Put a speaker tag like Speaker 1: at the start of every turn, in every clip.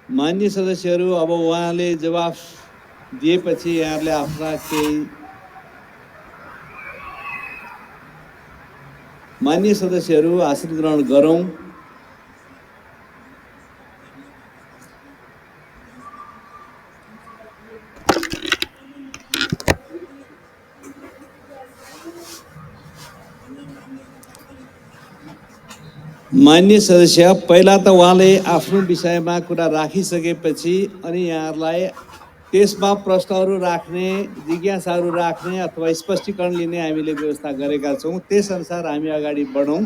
Speaker 1: मान्य सदस्यहरू, अब उहाँले जवाफ दिएपछि यहाँहरूले आफ्ना केही मान्य सदस्यहरू आसन ग्रहण गरौँ। मान्य सदस्य, पहिला त उहाँले आफ्नो विषयमा कुरा राखिसकेपछि अनि यहाँहरूलाई त्यसमा प्रश्नहरू राख्ने, जिज्ञासाहरू राख्ने अथवा स्पष्टीकरण लिने हामीले व्यवस्था गरेका छौँ। त्यसअनुसार हामी अगाडि बढौँ।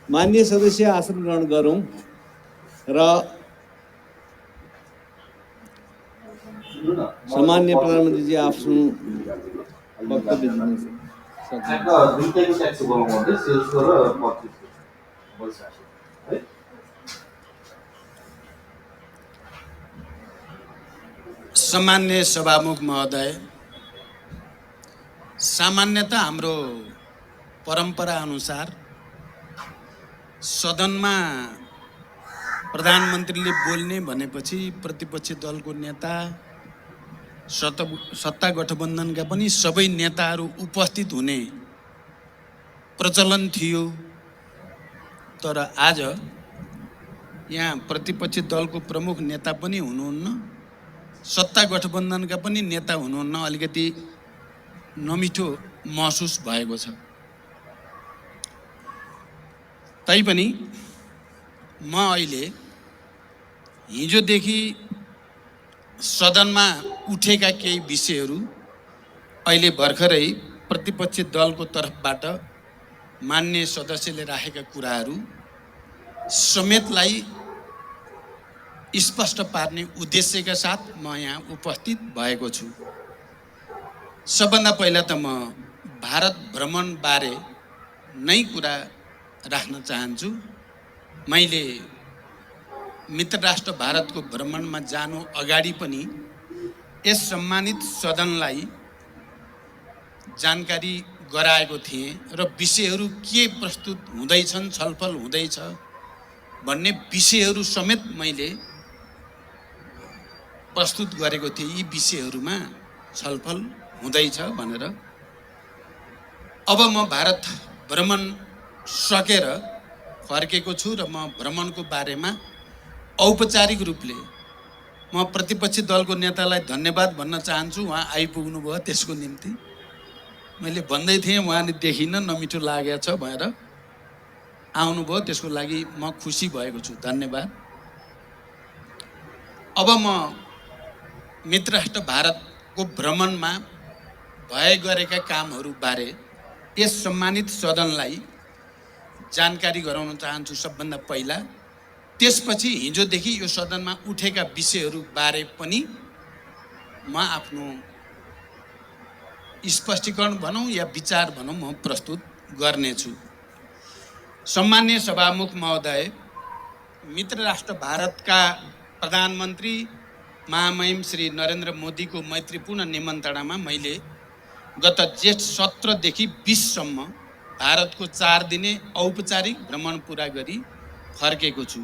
Speaker 1: मान्य सदस्य, आसन ग्रहण गरौँ र सामान्य प्रधानमन्त्रीजी आफ्नो वक्तव्य दिनु
Speaker 2: सम्मान्य सभामुख महोदय, सामान्यतः हाम्रो परम्परा अनुसार सदनमा प्रधानमन्त्रीले बोल्ने भनेपछि प्रतिपक्षी दलको नेता, सत्ता गठबन्धनका पनि सबै नेताहरू उपस्थित हुने प्रचलन थियो। तर आज यहाँ प्रतिपक्षी दलको प्रमुख नेता पनि हुनुहुन्न, सत्ता गठबन्धनका पनि नेता हुनुहुन्न। अलिकति नमिठो महसुस भएको छ। तैपनि म अहिले हिजोदेखि सदनमा उठेका केही विषयहरू, अहिले भर्खरै प्रतिपक्षी दलको तर्फबाट मान्य सदस्यले राखेका कुराहरू समेतलाई स्पष्ट पार्ने उद्देश्यका साथ म यहाँ उपस्थित भएको छु। सबभन्दा पहिला त म भारत भ्रमण बारे नै कुरा राख्न चाहन्छु। मैले मित्र राष्ट्र भारतको भ्रमणमा जानु अगाडि पनि यस सम्मानित सदनलाई जानकारी गराएको थिएँ र विषयहरू के प्रस्तुत हुँदैछन्, छलफल हुँदैछ भन्ने विषयहरू समेत मैले प्रस्तुत गरेको थिएँ। यी विषयहरूमा छलफल हुँदैछ भनेर। अब म भारत भ्रमण सकेर फर्केको छु र म भ्रमणको बारेमा औपचारिक रूपले म प्रतिपक्षी दलको नेतालाई धन्यवाद भन्न चाहन्छु। उहाँ आइपुग्नु भयो, त्यसको निम्ति मैले भन्दै थिएँ, उहाँले देखिन, नमिठो लागेको छ भनेर आउनुभयो, त्यसको लागि म खुसी भएको छु। धन्यवाद। अब म मित्र राष्ट्र भारतको भ्रमणमा भए गरेका कामहरू बारे यस सम्मानित सदनलाई जानकारी गराउन चाहन्छु सबभन्दा पहिला। त्यसपछि हिजोदेखि यो सदनमा उठेका विषयहरू बारे पनि म आफ्नो स्पष्टीकरण भनौँ या विचार भनौँ म प्रस्तुत गर्नेछु। सम्मान्य सभामुख महोदय, मित्र राष्ट्र भारतका प्रधानमन्त्री महामहिम श्री नरेन्द्र मोदीको मैत्रीपूर्ण निमन्त्रणामा मैले गत जेठ 17 देखि 20 सम्म भारतको 4 दिने औपचारिक भ्रमण पुरा गरी फर्केको छु।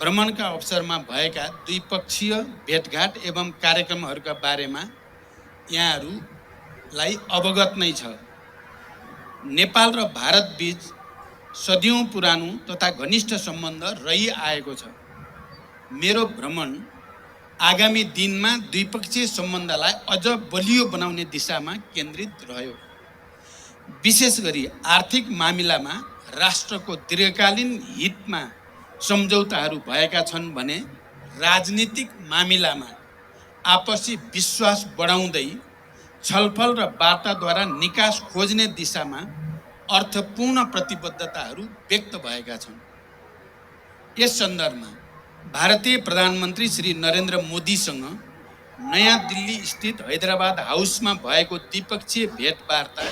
Speaker 2: भ्रमणका अवसरमा भएका द्विपक्षीय भेटघाट एवं कार्यक्रमहरूका बारेमा यहाँहरूलाई अवगत नै छ। नेपाल र भारत बीच सदियौं पुरानो तथा घनिष्ठ सम्बन्ध रहिआएको छ। मेरो भ्रमण आगामी दिनमा द्विपक्षीय सम्बन्धलाई अझ बलियो बनाउने दिशामा केन्द्रित रह्यो। विशेष गरी आर्थिक मामिलामा राष्ट्रको दीर्घकालीन हितमा सम्झौताहरू भएका छन् भने राजनीतिक मामिलामा आपसी विश्वास बढाउँदै छलफल र वार्ताद्वारा निकास खोज्ने दिशामा अर्थपूर्ण प्रतिबद्धताहरू व्यक्त भएका छन्। यस सन्दर्भमा भारतीय प्रधानमन्त्री श्री नरेन्द्र मोदीसँग नयाँ दिल्ली स्थित हैदराबाद हाउसमा भएको द्विपक्षीय भेटवार्ता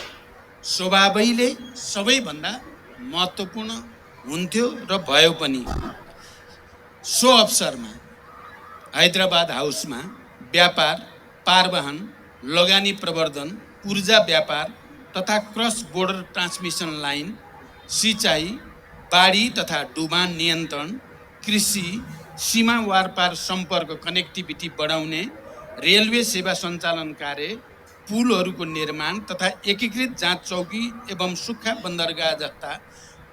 Speaker 2: स्वभावैले सबैभन्दा महत्त्वपूर्ण हुन्थ्यो र भयो पनि। सो अवसरमा हैदराबाद हाउसमा व्यापार, पारवहन, लगानी प्रवर्धन, ऊर्जा व्यापार तथा क्रस बोर्डर ट्रान्समिसन लाइन, सिँचाइ, बाढी तथा डुबान नियन्त्रण, कृषि, सीमा वारपार सम्पर्क कनेक्टिभिटी बढाउने, रेलवे सेवा सञ्चालन कार्य, पुलहरूको निर्माण तथा एकीकृत जाँच चौकी एवं सुक्खा बन्दरगाह जस्ता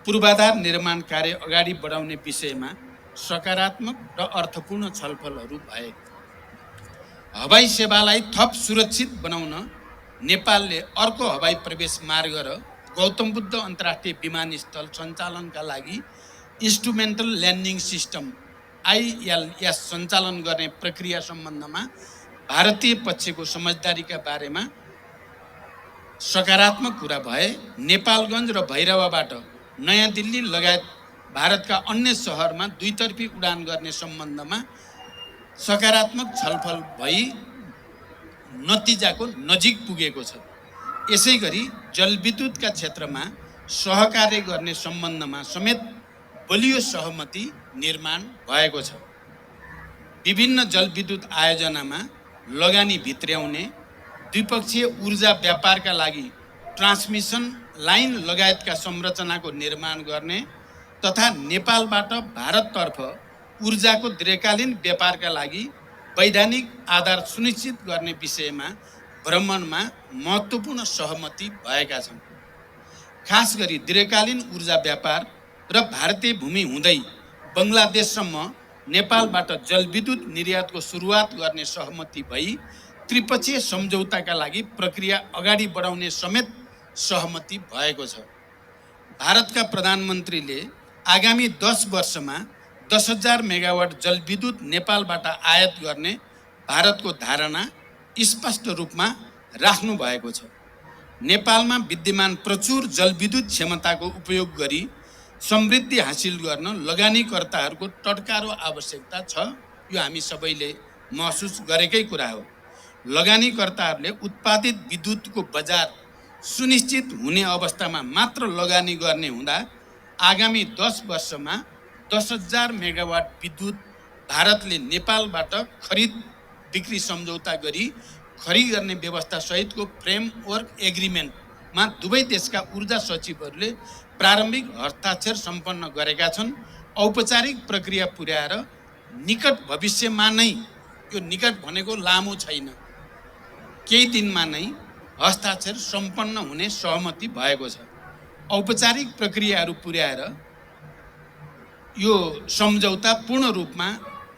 Speaker 2: पूर्वाधार निर्माण कार्य अगाडि बढाउने विषयमा सकारात्मक र अर्थपूर्ण छलफलहरू भए। हवाई सेवालाई थप सुरक्षित बनाउन नेपालले अर्को हवाई प्रवेश मार्ग र गौतम बुद्ध अन्तर्राष्ट्रिय विमानस्थल सञ्चालनका लागि इन्स्ट्रुमेन्टल ल्यान्डिङ सिस्टम ILS सञ्चालन गर्ने प्रक्रिया सम्बन्धमा भारतीय पक्षको समझदारीका बारेमा सकारात्मक कुरा भए। नेपालगञ्ज र भैरवाबाट नयाँ दिल्ली लगायत भारतका अन्य सहरमा दुईतर्फी उडान गर्ने सम्बन्धमा सकारात्मक छलफल भई नतिजाको नजिक पुगेको छ। यसै गरी जलविद्युतका क्षेत्रमा सहकार्य गर्ने सम्बन्धमा समेत बलियो सहमति निर्माण भएको छ। विभिन्न जलविद्युत आयोजनामा लगानी भित्र्याउने, द्विपक्षीय ऊर्जा व्यापारका लागि ट्रान्समिसन लाइन लगायतका संरचनाको निर्माण गर्ने तथा नेपालबाट भारततर्फ ऊर्जाको दीर्घकालीन व्यापारका लागि वैधानिक आधार सुनिश्चित गर्ने विषयमा भ्रमणमा महत्त्वपूर्ण सहमति भएका छन्। खास गरी दीर्घकालीन ऊर्जा व्यापार र भारतीय भूमि हुँदै बङ्गलादेशसम्म नेपालबाट जलविद्युत निर्यातको सुरुवात गर्ने सहमति भई त्रिपक्षीय सम्झौताका लागि प्रक्रिया अगाडि बढाउने समेत सहमति भएको छ। भारतका प्रधानमन्त्रीले आगामी 10 वर्षमा 10,000 मेगावाट जलविद्युत नेपालबाट आयात गर्ने भारतको धारणा स्पष्ट रूपमा राख्नु भएको छ। नेपालमा विद्यमान प्रचुर जलविद्युत क्षमताको उपयोग गरी समृद्धि हासिल गर्न लगानीकर्ताहरूको टटकारो आवश्यकता छ। यो हामी सबैले महसुस गरेकै कुरा हो। लगानीकर्ताहरूले उत्पादित विद्युतको बजार सुनिश्चित हुने अवस्थामा मात्र लगानी गर्ने हुँदा आगामी 10 वर्षमा 10,000 मेगावाट विद्युत भारतले नेपालबाट खरिद बिक्री सम्झौता गरी खरिद गर्ने व्यवस्था सहितको फ्रेमवर्क एग्रिमेन्टमा दुवै देशका ऊर्जा सचिवहरूले प्रारम्भिक हस्ताक्षर सम्पन्न गरेका छन्। औपचारिक प्रक्रिया पुर्याएर निकट भविष्यमा नै, यो निकट भनेको लामो छैन, केही दिनमा नै हस्ताक्षर सम्पन्न हुने सहमति भएको छ। औपचारिक प्रक्रियाहरू पुर्याएर यो सम्झौता पूर्ण रूपमा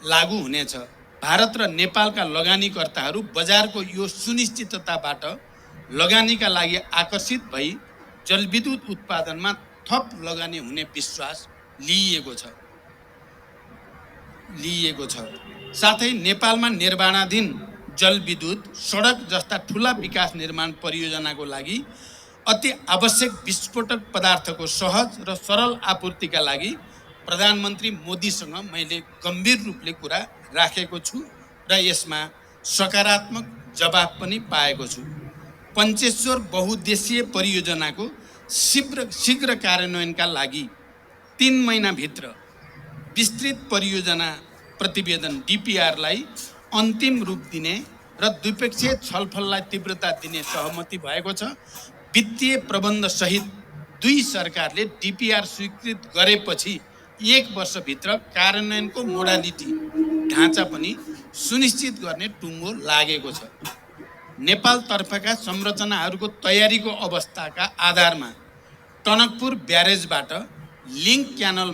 Speaker 2: लागू हुनेछ। भारत र नेपालका लगानीकर्ताहरू बजारको यो सुनिश्चितताबाट लगानीका लागि आकर्षित भई जलविद्युत उत्पादनमा थप लगानी हुने विश्वास लिइएको छ। साथै नेपालमा निर्माणाधीन जलविद्युत, सडक जस्ता ठुला विकास निर्माण परियोजनाको लागि अति आवश्यक विस्फोटक पदार्थको सहज र सरल आपूर्तिका लागि प्रधानमन्त्री मोदीसँग मैले गम्भीर रूपले कुरा राखेको छु र यसमा सकारात्मक जवाब पनि पाएको छु। पञ्चेश्वर बहुद्देशीय परियोजनाको शीघ्र कार्यान्वयनका लागि 3 महिनाभित्र विस्तृत परियोजना प्रतिवेदन DPRलाई अन्तिम रूप दिने र द्विपक्षीय छलफललाई तीव्रता दिने सहमति भएको छ। वित्तीय प्रबन्ध सहित दुई सरकारले DPR स्वीकृत गरेपछि 1 वर्षभित्र कार्यान्वयनको मोडालिटी ढाँचा पनि सुनिश्चित गर्ने टुङ्गो लागेको छ। नेपालतर्फका संरचनाहरूको तयारीको अवस्थाका आधारमा टनकपुर ब्यारेजबाट लिङ्क क्यानल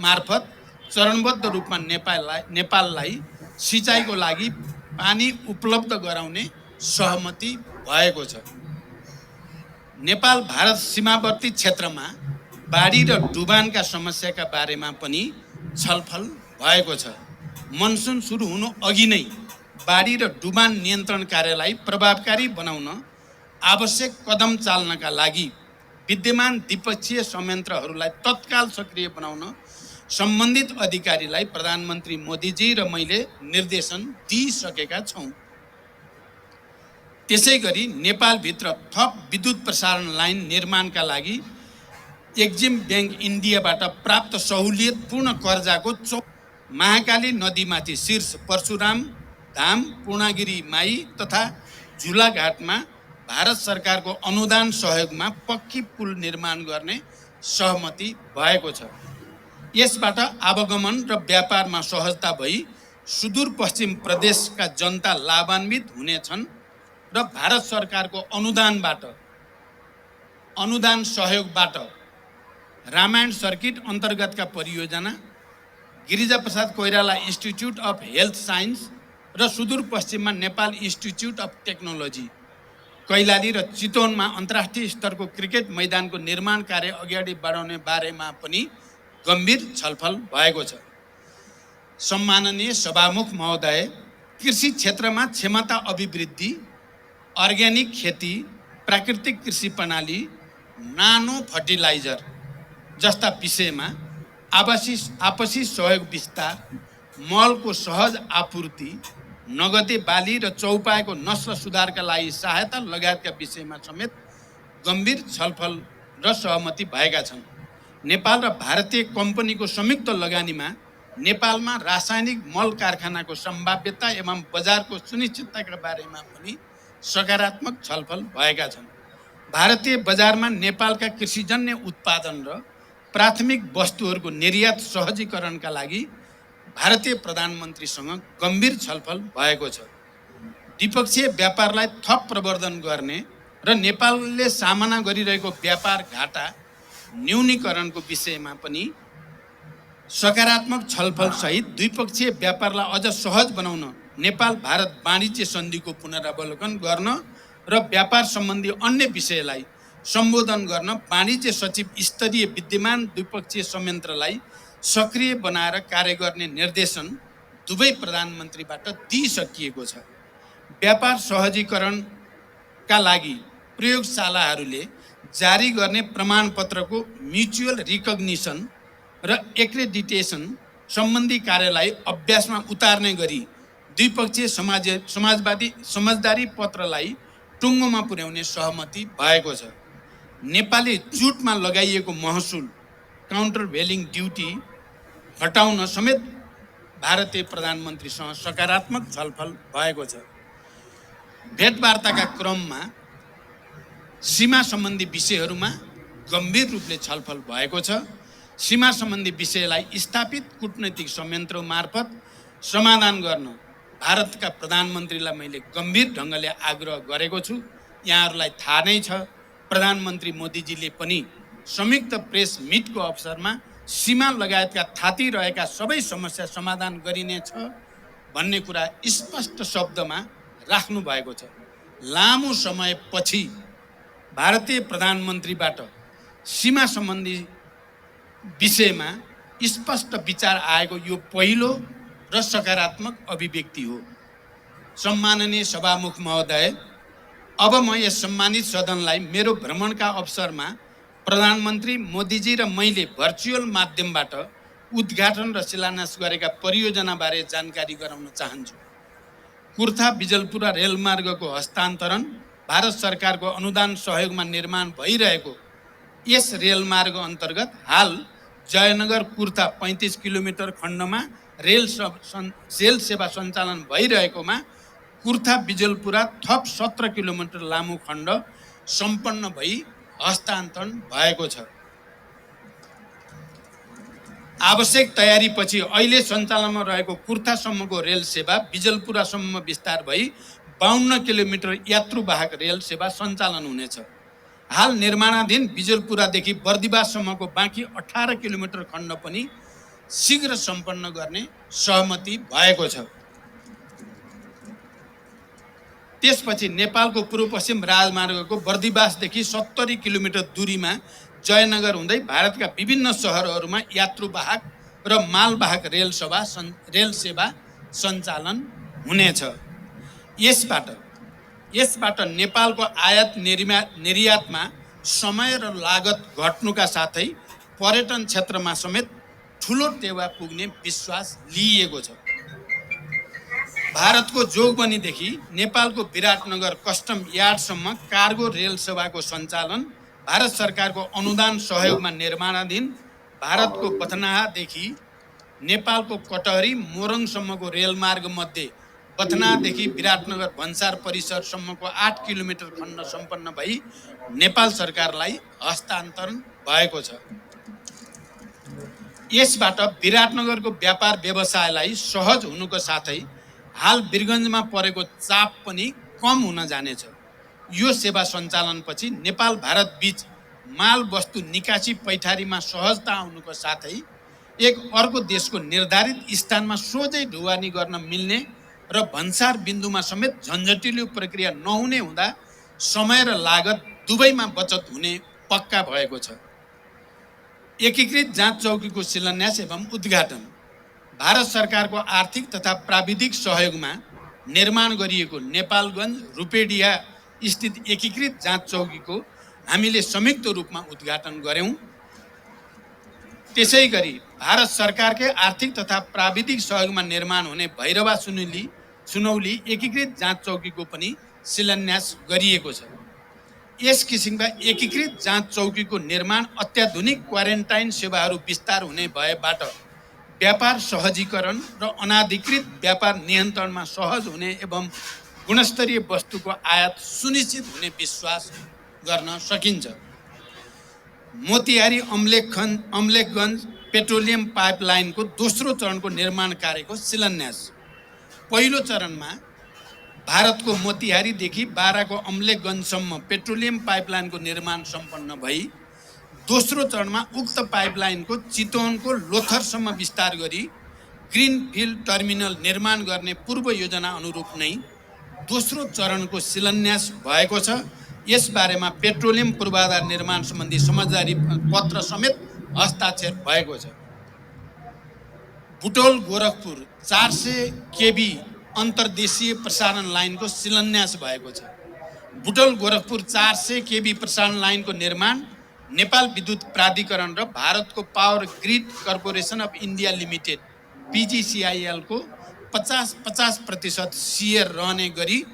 Speaker 2: मार्फत चरणबद्ध रूपमा नेपाललाई सिँचाइको लागि पानी उपलब्ध गराउने सहमति भएको छ। नेपाल भारत सीमावर्ती क्षेत्रमा बाढी र डुबानका समस्याका बारेमा पनि छलफल भएको छ। मनसुन सुरु हुनु अघि नै बाढी र डुबान नियन्त्रण कार्यलाई प्रभावकारी बनाउन आवश्यक कदम चाल्नका लागि विद्यमान द्विपक्षीय संयन्त्रहरूलाई तत्काल सक्रिय बनाउन सम्बन्धित अधिकारीलाई प्रधानमन्त्री मोदीजी र मैले निर्देशन दिइसकेका छौँ। त्यसै गरी नेपालभित्र थप विद्युत प्रसारण लाइन निर्माणका लागि एक्जिम ब्याङ्क इन्डियाबाट प्राप्त सहुलियतपूर्ण कर्जाको महाकाली नदीमाथि शीर्ष परशुराम धाम, पूर्णागिरी माई तथा झुलाघाटमा भारत सरकारको अनुदान सहयोगमा पक्की पुल निर्माण गर्ने सहमति भएको छ। यसबाट आवागमन र व्यापारमा सहजता भई सुदूरपश्चिम प्रदेशका जनता लाभान्वित हुनेछन् र भारत सरकारको अनुदान सहयोगबाट रामायण सर्किट अन्तर्गतका परियोजना, Girijaprasad Koirala institute of health science र सुदूरपश्चिममा Nepal institute of technology, Kailali र चितवनमा अन्तर्राष्ट्रिय स्तरको क्रिकेट मैदानको निर्माण कार्य अगाडि बढाउने बारेमा पनि गम्भीर छलफल भएको छ। सम्माननीय सभामुख महोदय, कृषि क्षेत्रमा क्षमता अभिवृद्धि, अर्ग्यानिक खेती, प्राकृतिक कृषि प्रणाली, नानो फर्टिलाइजर जस्ता विषयमा आपसी सहयोग विस्तार, मलको सहज आपूर्ति, नगदे बाली र चौपाएको नस्ल सुधारका लागि सहायता लगायतका विषयमा समेत गम्भीर छलफल र सहमति भएका छन्। नेपाल र भारतीय कम्पनीको संयुक्त लगानीमा नेपालमा रासायनिक मल कारखानाको सम्भाव्यता एवं बजारको सुनिश्चितताका बारेमा पनि सकारात्मक छलफल भएका छन्। भारतीय बजारमा नेपालका कृषिजन्य उत्पादन र प्राथमिक वस्तुहरूको निर्यात सहजीकरणका लागि भारतीय प्रधानमन्त्रीसँग गम्भीर छलफल भएको छ। द्विपक्षीय व्यापारलाई थप प्रवर्धन गर्ने र नेपालले सामना गरिरहेको व्यापार घाटा न्यूनीकरणको विषयमा पनि सकारात्मक छलफल सहित द्विपक्षीय व्यापारलाई अझ सहज बनाउन नेपाल भारत वाणिज्य सन्धिको पुनरावलोकन गर्न र व्यापार सम्बन्धी अन्य विषयलाई सम्बोधन गर्न वाणिज्य सचिव स्तरीय विद्यमान द्विपक्षीय संयन्त्रलाई सक्रिय बनाएर कार्य गर्ने निर्देशन दुवै प्रधानमन्त्रीबाट दिइसकिएको छ। व्यापार सहजीकरणका लागि प्रयोगशालाहरूले जारी गर्ने प्रमाणपत्रको म्युचुअल रिकग्निसन र एक्रेडिटेसन सम्बन्धी कार्यलाई अभ्यासमा उतार्ने गरी द्विपक्षीय समझदारी पत्रलाई टुङ्गोमा पुर्याउने सहमति भएको छ। नेपाली जुटमा लगाइएको महसुल काउन्टर भेलिङ ड्युटी हटाउन समेत भारतीय प्रधानमन्त्रीसँग सकारात्मक छलफल भएको छ। भेटवार्ताका क्रममा सीमा सम्बन्धी विषयहरूमा गम्भीर रूपले छलफल भएको छ। सीमा सम्बन्धी विषयलाई स्थापित कूटनैतिक संयन्त्र मार्फत समाधान गर्न भारतका प्रधानमन्त्रीलाई मैले गम्भीर ढङ्गले आग्रह गरेको छु। यहाँहरूलाई थाहा नै छ, प्रधानमन्त्री मोदीजीले पनि संयुक्त प्रेस मिटको अवसरमा सीमा लगायतका थाती रहेका सबै समस्या समाधान गरिनेछ भन्ने कुरा स्पष्ट शब्दमा राख्नु भएको छ। लामो समयपछि भारतीय प्रधानमन्त्रीबाट सीमा सम्बन्धी विषयमा स्पष्ट विचार आएको यो पहिलो र सकारात्मक अभिव्यक्ति हो। सम्माननीय सभामुख महोदय, अब म यस सम्मानित सदनलाई मेरो भ्रमणका अवसरमा प्रधानमन्त्री मोदीजी र मैले भर्चुअल माध्यमबाट उद्घाटन र शिलान्यास गरेका परियोजनाबारे जानकारी गराउन चाहन्छु। कुर्था बिजलपुरा रेलमार्गको हस्तान्तरण भारत सरकारको अनुदान सहयोगमा निर्माण भइरहेको यस रेलमार्ग अन्तर्गत हाल जयनगर कुर्था 35 किलोमिटर खण्डमा रेल सेवा सञ्चालन भइरहेकोमा कुर्था बिजलपुरा थप 17 किलोमिटर लामो खण्ड सम्पन्न भई हस्तान्तरण भएको छ। आवश्यक तयारीपछि अहिले सञ्चालनमा रहेको कुर्थासम्मको रेल सेवा बिजलपुरासम्म विस्तार भई 52 किलोमिटर यात्रुवाहक रेल सेवा सञ्चालन हुनेछ। हाल निर्माणाधीन बिजलपुरादेखि बर्दिवाससम्मको बाँकी 18 किलोमिटर खण्ड पनि शीघ्र सम्पन्न गर्ने सहमति भएको छ। त्यसपछि नेपालको पूर्व पश्चिम राजमार्गको बर्दिवासदेखि 70 किलोमिटर दूरीमा जयनगर हुँदै भारतका विभिन्न सहरहरूमा यात्रुवाहक र मालवाहक रेल सेवा सञ्चालन हुनेछ। यसबाट नेपालको आयात निर्यातमा समय र लागत घट्नुका साथै पर्यटन क्षेत्रमा समेत ठुलो टेवा पुग्ने विश्वास लिइएको छ। भारतको जोगबनीदेखि नेपालको विराटनगर कस्टम यार्डसम्म कार्गो रेल सेवाको सञ्चालन भारत सरकारको अनुदान सहयोगमा निर्माणाधीन भारतको बथनादेखि नेपालको कटहरी मोरङसम्मको रेलमार्ग मध्ये बथनादेखि विराटनगर भन्सार परिसरसम्मको 8 किलोमिटर खण्ड सम्पन्न भई नेपाल सरकारलाई हस्तान्तरण भएको छ। यसबाट विराटनगरको व्यापार व्यवसायलाई सहज हुनुको साथै हाल वीरगञ्जमा परेको चाप पनि कम हुन जानेछ। यो सेवा सञ्चालनपछि नेपाल भारत बीच माल वस्तु निकासी पैठारीमा सहजता आउनुको साथै एक अर्को देशको निर्धारित स्थानमा सोझै ढुवानी गर्न मिल्ने र भन्सार बिन्दुमा समेत झन्झटिलो प्रक्रिया नहुने हुँदा समय र लागत दुवैमा बचत हुने पक्का भएको छ। एकीकृत जाँच चौकीको शिलान्यास एवं उद्घाटन भारत सरकारको आर्थिक तथा प्राविधिक सहयोगमा निर्माण गरिएको नेपालगञ्ज रूपेडिया स्थित एकीकृत जाँच चौकीको हामीले संयुक्त रूपमा उद्घाटन गर्यौं। त्यसै गरी भारत सरकारकै आर्थिक तथा प्राविधिक सहयोगमा निर्माण हुने भैरवा सुनौली एकीकृत जाँच चौकीको पनि शिलान्यास गरिएको छ। यस किसिमका एकीकृत जाँच चौकीको निर्माण अत्याधुनिक क्वारेन्टाइन सेवाहरू विस्तार हुने भएबाट व्यापार सहजीकरण र अनाधिकृत व्यापार नियन्त्रणमा सहज हुने एवं गुणस्तरीय वस्तुको आयात सुनिश्चित हुने विश्वास गर्न सकिन्छ। मोतिहारी अम्लेखगञ्ज पेट्रोलियम पाइपलाइनको दोस्रो चरणको निर्माण कार्यको शिलान्यास। पहिलो चरणमा भारतको मोतिहारीदेखि बाराको अम्लेखगञ्जसम्म पेट्रोलियम पाइपलाइनको निर्माण सम्पन्न भई दोस्रो चरणमा उक्त पाइपलाइनको चितवनको लोथरसम्म विस्तार गरी ग्रिनफिल्ड टर्मिनल निर्माण गर्ने पूर्व योजना अनुरूप नै दोस्रो चरणको शिलान्यास भएको छ। यस बारेमा पेट्रोलियम पूर्वाधार निर्माण सम्बन्धी समझदारी पत्र समेत हस्ताक्षर भएको छ। बुटोल गोरखपुर 400 केबी अन्तर्देशीय प्रसारण लाइनको शिलान्यास भएको छ। बुटोल गोरखपुर 400 केबी प्रसारण लाइनको निर्माण नेपाल विद्युत प्राधिकरण र भारतको power grid corporation of India limited PGCIL को 50% सेयर रहने गरी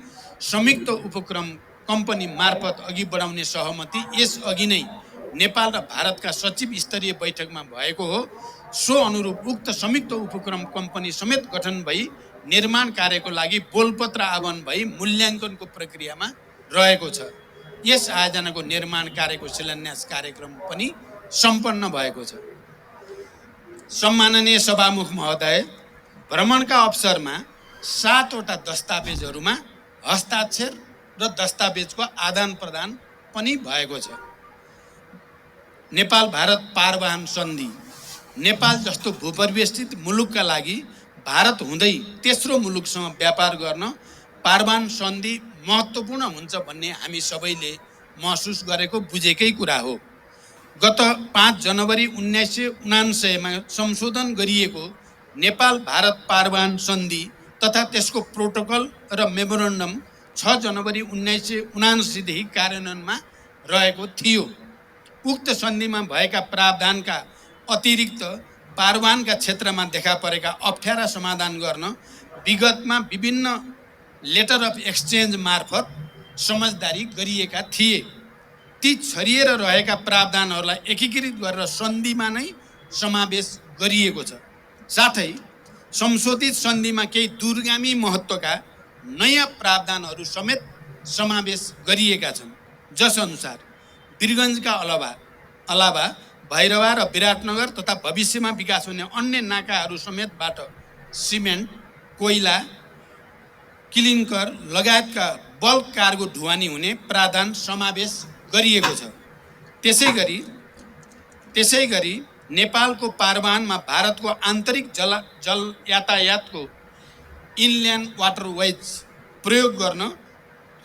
Speaker 2: संयुक्त उपक्रम कम्पनी मार्फत अघि बढाउने सहमति यस अघि नै नेपाल र भारतका सचिव स्तरीय बैठकमा भएको हो। सो अनुरूप उक्त संयुक्त उपक्रम कम्पनी समेत गठन भई निर्माण कार्यको लागि बोलपत्र आह्वान भई मूल्याङ्कनको प्रक्रियामा रहेको छ। यस आयोजनाको निर्माण कार्यको शिलान्यास कार्यक्रम पनि सम्पन्न भएको छ। सम्माननीय सभामुख महोदय, भ्रमणका अवसरमा 7 वटा दस्तावेजहरूमा हस्ताक्षर र दस्तावेजको आदान प्रदान पनि भएको छ। नेपाल भारत पारवाहन सन्धि नेपाल जस्तो भूपरिवेष्टित मुलुकका लागि भारत हुँदै तेस्रो मुलुकसँग व्यापार गर्न पारवाहन सन्धि महत्त्वपूर्ण हुन्छ भन्ने हामी सबैले महसुस गरेको बुझेकै कुरा हो। गत 5 जनवरी 1999 मा संशोधन गरिएको नेपाल भारत पारवाहन सन्धि तथा त्यसको प्रोटोकल र मेमोरेन्डम 6 जनवरी 1979 देखि कार्यान्वयनमा रहेको थियो। उक्त सन्धिमा भएका प्रावधानका अतिरिक्त पारवाहनका क्षेत्रमा देखा परेका अप्ठ्यारा समाधान गर्न विगतमा विभिन्न लेटर अफ एक्सचेन्ज मार्फत समझदारी गरिएका थिए। ती छरिएर रहेका प्रावधानहरूलाई एकीकृत गरेर सन्धिमा नै समावेश गरिएको छ। साथै संशोधित सन्धिमा केही दूरगामी महत्त्वका नयाँ प्रावधानहरू समेत समावेश गरिएका छन्। जसअनुसार वीरगञ्जका अलावा भैरवा र विराटनगर तथा भविष्यमा विकास हुने अन्य नाकाहरू समेतबाट सिमेन्ट, कोइला, क्लिङ्कर लगायतका बल्क कार्गो ढुवानी हुने प्रावधान समावेश गरिएको छ। त्यसै गरी नेपालको पारवाहनमा भारतको आन्तरिक जल यातायातको इनल्यान्ड वाटरवेज प्रयोग गर्न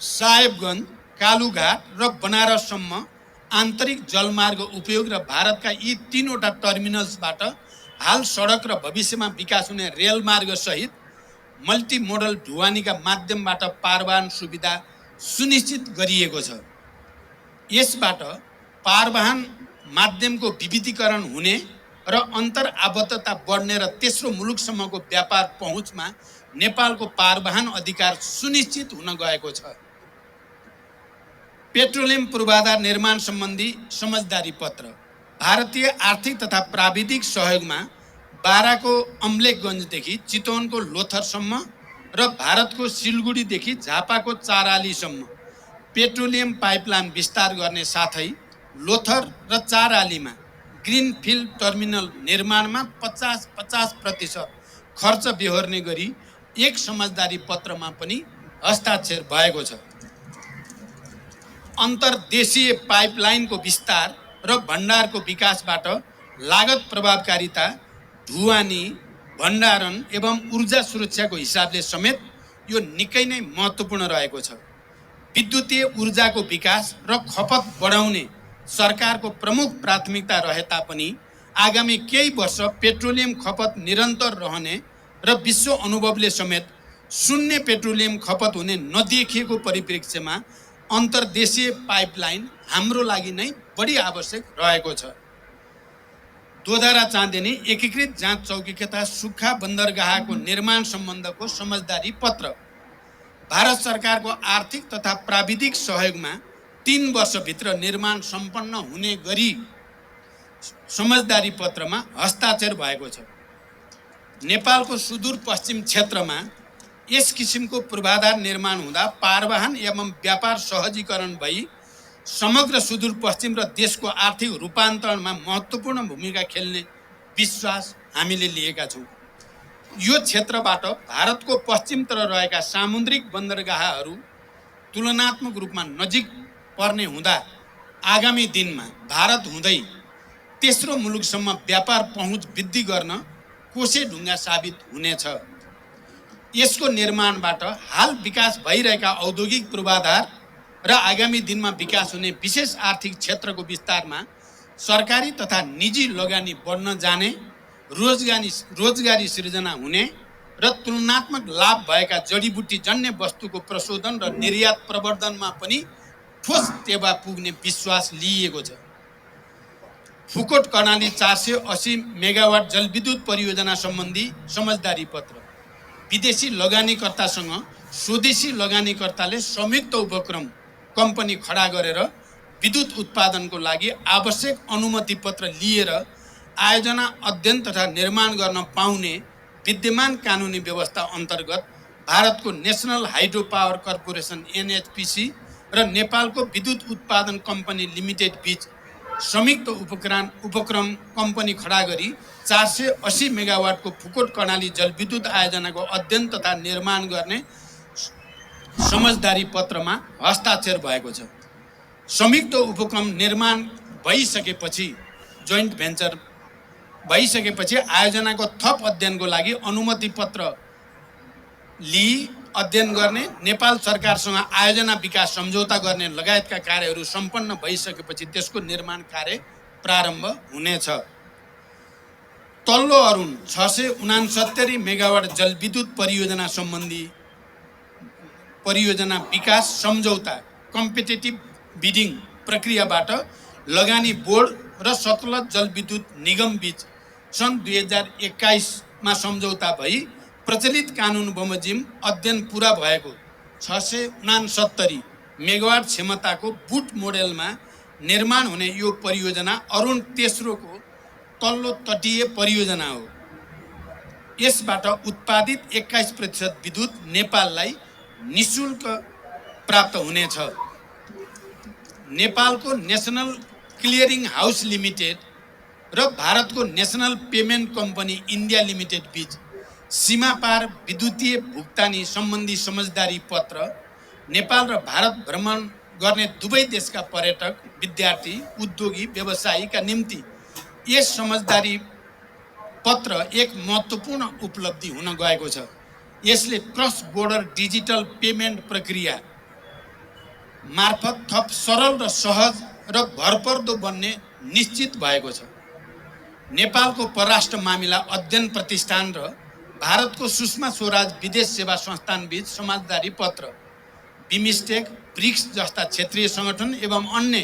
Speaker 2: साहेबगञ्ज, कालुघाट र बनारससम्म आन्तरिक जलमार्ग उपयोग र भारतका यी 3 वटा टर्मिनल्सबाट हाल सडक र भविष्यमा विकास हुने रेलमार्ग सहित मल्टिमोडल ढुवानीका माध्यमबाट पारवाहन सुविधा सुनिश्चित गरिएको छ। यसबाट पारवाहन माध्यमको विविधीकरण हुने र अन्तर आबद्धता बढ्ने र तेस्रो मुलुकसम्मको व्यापार पहुँचमा नेपालको पारवाहन अधिकार सुनिश्चित हुन गएको छ। पेट्रोलियम पूर्वाधार निर्माण सम्बन्धी समझदारी पत्र भारतीय आर्थिक तथा प्राविधिक सहयोगमा बाराको अम्लेखगञ्जदेखि चितवनको लोथरसम्म र भारतको सिलगढीदेखि झापाको चारालीसम्म पेट्रोलियम पाइपलाइन विस्तार गर्ने साथै लोथर र चारालीमा ग्रिनफिल्ड टर्मिनल निर्माणमा 50% खर्च बेहोर्ने गरी एक समझदारी पत्रमा पनि हस्ताक्षर भएको छ। अन्तर्देशीय पाइपलाइनको विस्तार र भण्डारको विकासबाट लागत प्रभावकारिता, ढुवानी, भण्डारण एवं ऊर्जा सुरक्षाको हिसाबले समेत यो निकै नै महत्त्वपूर्ण रहेको छ। विद्युतीय ऊर्जाको विकास र खपत बढाउने सरकारको प्रमुख प्राथमिकता रहे तापनि आगामी केही वर्ष पेट्रोलियम खपत निरन्तर रहने र विश्व अनुभवले समेत शून्य पेट्रोलियम खपत हुने नदेखिएको परिप्रेक्ष्यमा अन्तर्देशीय पाइपलाइन हाम्रो लागि नै बढी आवश्यक रहेको छ। दोधारा चाँदेनी एकीकृत जाँच चौकी तथा सुक्खा बन्दरगाहको निर्माण सम्बन्धको समझदारी पत्र भारत सरकारको आर्थिक तथा प्राविधिक सहयोगमा 3 वर्षभित्र निर्माण सम्पन्न हुने गरी समझदारी पत्रमा हस्ताक्षर भएको छ। नेपालको सुदूरपश्चिम क्षेत्रमा यस किसिमको पूर्वाधार निर्माण हुँदा पारवाहन एवं व्यापार सहजीकरण भई समग्र सुदूरपश्चिम र देशको आर्थिक रूपान्तरणमा महत्त्वपूर्ण भूमिका खेल्ने विश्वास हामीले लिएका छौँ। यो क्षेत्रबाट भारतको पश्चिमतिर रहेका सामुद्रिक बन्दरगाहहरू तुलनात्मक रूपमा नजिक पर्ने हुँदा आगामी दिनमा भारत हुँदै तेस्रो मुलुकसम्म व्यापार पहुँच वृद्धि गर्न कोसेढुङ्गा साबित हुनेछ। यसको निर्माणबाट हाल विकास भइरहेका औद्योगिक पूर्वाधार र आगामी दिनमा विकास हुने विशेष आर्थिक क्षेत्रको विस्तारमा सरकारी तथा निजी लगानी बढ्न जाने, रोजगारी सृजना हुने र तुलनात्मक लाभ भएका जडीबुटी जन्य वस्तुको प्रशोधन र निर्यात प्रवर्धनमा पनि ठोस टेवा पुग्ने विश्वास लिइएको छ। फुकोट कर्णाली 480 मेगावाट जलविद्युत परियोजना सम्बन्धी समझदारी पत्र विदेशी लगानीकर्तासँग स्वदेशी लगानीकर्ताले संयुक्त उपक्रम कम्पनी खडा गरेर विद्युत उत्पादनको लागि आवश्यक अनुमति पत्र लिएर आयोजना, अध्ययन तथा निर्माण गर्न पाउने विद्यमान कानुनी व्यवस्था अन्तर्गत भारतको national hydro power corporation NHPC र नेपालको विद्युत उत्पादन कम्पनी लिमिटेड बीच संयुक्त उपक्रम कम्पनी खडा गरी 480 मेगावाटको फुकोट कर्णाली जलविद्युत आयोजनाको अध्ययन तथा निर्माण गर्ने समझदारी पत्रमा हस्ताक्षर भएको छ। संयुक्त उपक्रम निर्माण भइसकेपछि, जोइन्ट भेन्चर भइसकेपछि आयोजनाको थप अध्ययनको लागि अनुमति पत्र लिई अध्ययन गर्ने, नेपाल सरकारसँग आयोजना विकास सम्झौता गर्ने लगायतका कार्यहरू सम्पन्न भइसकेपछि त्यसको निर्माण कार्य प्रारम्भ हुनेछ। तल्लो अरुण 669 मेगावाट जलविद्युत परियोजना सम्बन्धी परियोजना विकास सम्झौता कम्पिटेटिभ बिडिङ प्रक्रियाबाट लगानी बोर्ड र सतलज जलविद्युत निगम बीच सन् 2021 मा सम्झौता भई प्रचलित कानुन बमोजिम अध्ययन पुरा भएको 669 मेगावाट क्षमताको बुट मोडेलमा निर्माण हुने यो परियोजना अरुण तेस्रोको तल्लो तटीय परियोजना हो। यसबाट उत्पादित 21% विद्युत नेपाललाई निःशुल्क प्राप्त हुनेछ। नेपालको नेसनल क्लियरिङ हाउस लिमिटेड र भारतको national payment company India limited बीच सीमापार विद्युतीय भुक्तानी सम्बन्धी समझदारी पत्र नेपाल र भारत भ्रमण गर्ने दुवै देशका पर्यटक, विद्यार्थी, उद्योगी, व्यवसायीका निम्ति यस समझदारी पत्र एक महत्त्वपूर्ण उपलब्धि हुन गएको छ। यसले क्रस बोर्डर डिजिटल पेमेन्ट प्रक्रिया मार्फत थप सरल र सहज र भरपर्दो बन्ने निश्चित भएको छ। नेपालको परराष्ट्र मामिला अध्ययन प्रतिष्ठान र भारतको सुषमा स्वराज विदेश सेवा संस्थान बीच समझदारी पत्र बिमस्टेक, ब्रिक्स जस्ता क्षेत्रीय सङ्गठन एवं अन्य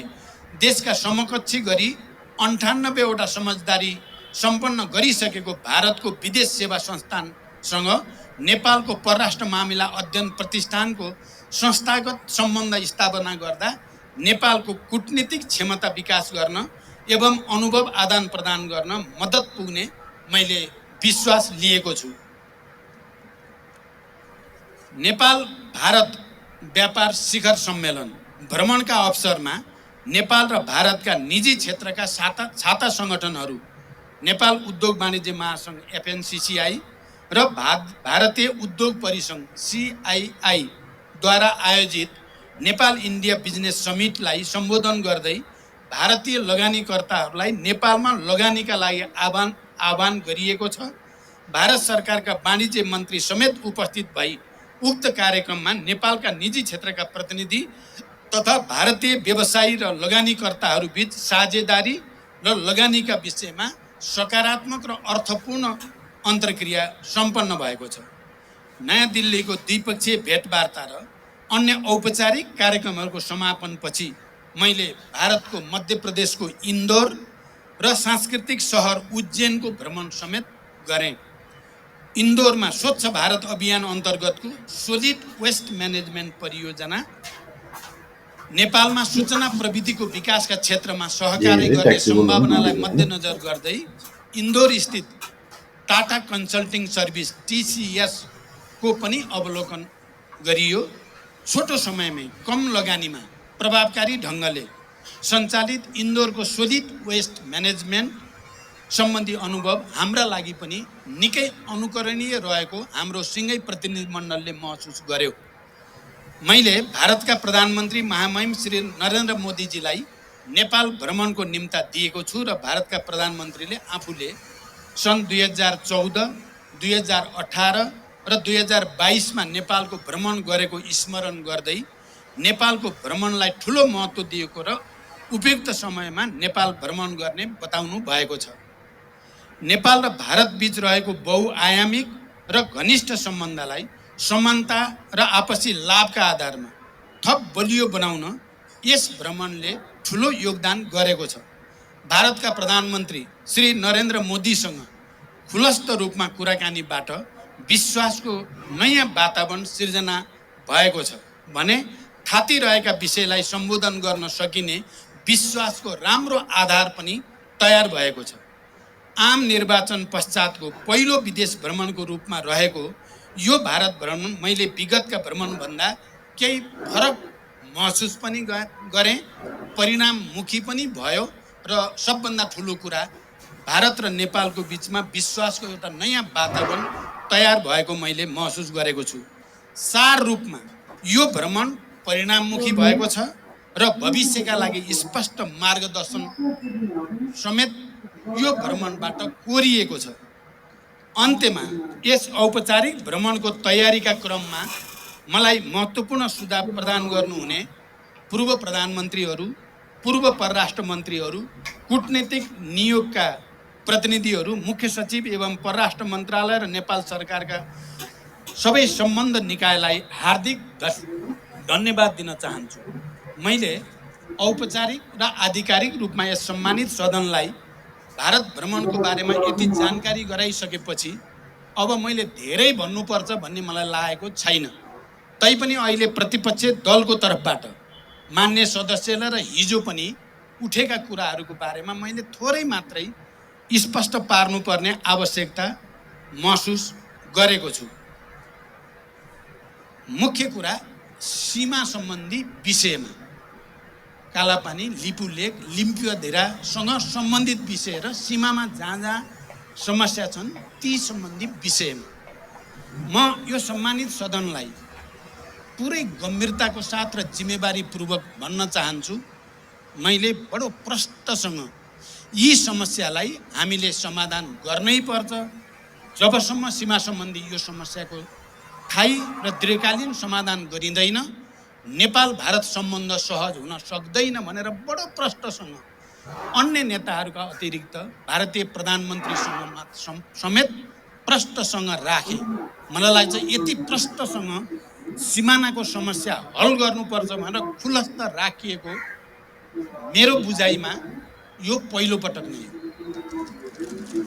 Speaker 2: देशका समकक्षी गरी 98 वटा समझदारी सम्पन्न गरिसकेको भारतको विदेश सेवा संस्थानसँग नेपालको परराष्ट्र मामिला अध्ययन प्रतिष्ठानको संस्थागत सम्बन्ध स्थापना गर्दा नेपालको कूटनीतिक क्षमता विकास गर्न एवं अनुभव आदान प्रदान गर्न मद्दत पुग्ने मैले विश्वास लिएको छु। नेपाल भारत व्यापार शिखर सम्मेलन भ्रमणका अवसरमा नेपाल र भारतका निजी क्षेत्रका छाता सङ्गठनहरू नेपाल उद्योग वाणिज्य महासङ्घ FNCCI र भारतीय उद्योग परिसङ्घ CII द्वारा आयोजित नेपाल इन्डिया बिजनेस समिटलाई सम्बोधन गर्दै भारतीय लगानीकर्ताहरूलाई नेपालमा लगानीका लागि आह्वान गरिएको छ। भारत सरकारका वाणिज्य मन्त्री समेत उपस्थित भई उक्त कार्यक्रममा नेपालका निजी क्षेत्रका प्रतिनिधि तथा भारतीय व्यवसायी र लगानीकर्ताहरू बीच साझेदारी र लगानीका विषयमा सकारात्मक र अर्थपूर्ण अन्तर्क्रिया सम्पन्न भएको छ। नयाँ दिल्लीको द्विपक्षीय भेटवार्ता र अन्य औपचारिक कार्यक्रमहरूको समापनपछि मैले भारतको मध्य प्रदेशको इन्दौर र सांस्कृतिक सहर उज्जैनको भ्रमण समेत गरेँ। इन्दौरमा स्वच्छ भारत अभियान अन्तर्गतको सोलिड वेस्ट म्यानेजमेन्ट परियोजना, नेपालमा सूचना प्रविधिको विकासका क्षेत्रमा सहकारी गर्ने सम्भावनालाई मध्यनजर गर्दै इन्दौर स्थित टाटा कन्सल्टिङ सर्भिस TCS को पनि अवलोकन गरियो। छोटो समयमै कम लगानीमा प्रभावकारी ढङ्गले सञ्चालित इन्दौरको सोलिड वेस्ट म्यानेजमेन्ट सम्बन्धी अनुभव हाम्रा लागि पनि निकै अनुकरणीय रहेको हाम्रो सिँगै प्रतिनिधिमण्डलले महसुस गर्यो। मैले भारतका प्रधानमन्त्री महामहिम श्री नरेन्द्र मोदीजीलाई नेपाल भ्रमणको निम्ता दिएको छु र भारतका प्रधानमन्त्रीले आफूले सन् 2014, 2018 र 2022मा नेपालको भ्रमण गरेको स्मरण गर्दै नेपालको भ्रमणलाई ठुलो महत्त्व दिएको र उपयुक्त समयमा नेपाल भ्रमण गर्ने बताउनु भएको छ। नेपाल र भारत बीच रहेको बहुआयामिक र घनिष्ठ सम्बन्धलाई समानता र आपसी लाभका आधारमा थप बलियो बनाउन यस भ्रमणले ठुलो योगदान गरेको छ। भारतका प्रधानमन्त्री श्री नरेन्द्र मोदीसँग खुलस्त रूपमा कुराकानीबाट विश्वासको नयाँ वातावरण सिर्जना भएको छ भने थातिरहेका विषयलाई सम्बोधन गर्न सकिने विश्वासको राम्रो आधार पनि तयार भएको छ। आम निर्वाचन पश्चातको पहिलो विदेश भ्रमणको रूपमा रहेको यो भारत भ्रमण मैले विगतका भ्रमणभन्दा केही फरक महसुस पनि गरेँ, परिणाममुखी पनि भयो र सबभन्दा ठुलो कुरा भारत र नेपालको बिचमा विश्वासको एउटा नयाँ वातावरण तयार भएको मैले महसुस गरेको छु। सार रूपमा यो भ्रमण परिणाममुखी भएको छ र भविष्यका लागि स्पष्ट मार्गदर्शन समेत यो भ्रमणबाट कोरिएको छ। अन्त्यमा यस औपचारिक भ्रमणको तयारीका क्रममा मलाई महत्त्वपूर्ण सुझाव प्रदान गर्नुहुने पूर्व प्रधानमन्त्रीहरू, पूर्व परराष्ट्र मन्त्रीहरू, कूटनीतिक नियोगका प्रतिनिधिहरू, मुख्य सचिव एवं परराष्ट्र मन्त्रालय र नेपाल सरकारका सबै सम्बन्ध निकायलाई हार्दिक धन्यवाद दिन चाहन्छु। मैले औपचारिक र आधिकारिक रूपमा यस सम्मानित सदनलाई भारत भ्रमणको बारेमा यति जानकारी गराइसकेपछि अब मैले धेरै भन्नुपर्छ भन्ने मलाई लागेको छैन। तैपनि अहिले प्रतिपक्ष दलको तर्फबाट मान्य सदस्यलाई र हिजो पनि उठेका कुराहरूको बारेमा मैले थोरै मात्रै स्पष्ट पार्नुपर्ने आवश्यकता महसुस गरेको छु। मुख्य कुरा सीमा सम्बन्धी विषयमा कालापानी, लिपुलेक, लिम्पियाधेरासँग सम्बन्धित विषय र सीमामा जहाँ जहाँ समस्या छन् ती सम्बन्धी विषयमा म यो सम्मानित सदनलाई पुरै गम्भीरताको साथ र जिम्मेवारीपूर्वक भन्न चाहन्छु, मैले बडो प्रष्टसँग यी समस्यालाई हामीले समाधान गर्नै पर्छ। जबसम्म सीमा सम्बन्धी यो समस्याको स्थायी र दीर्घकालीन समाधान गरिँदैन नेपाल भारत सम्बन्ध सहज हुन सक्दैन भनेर बडो प्रष्टसँग अन्य नेताहरूका अतिरिक्त भारतीय प्रधानमन्त्रीसँग समेत प्रष्टसँग राखे। मलाई लाग्छ यति प्रष्टसँग सिमानाको समस्या हल गर्नुपर्छ भनेर खुलस्त राखिएको मेरो बुझाइमा यो पहिलो पटक नै हो।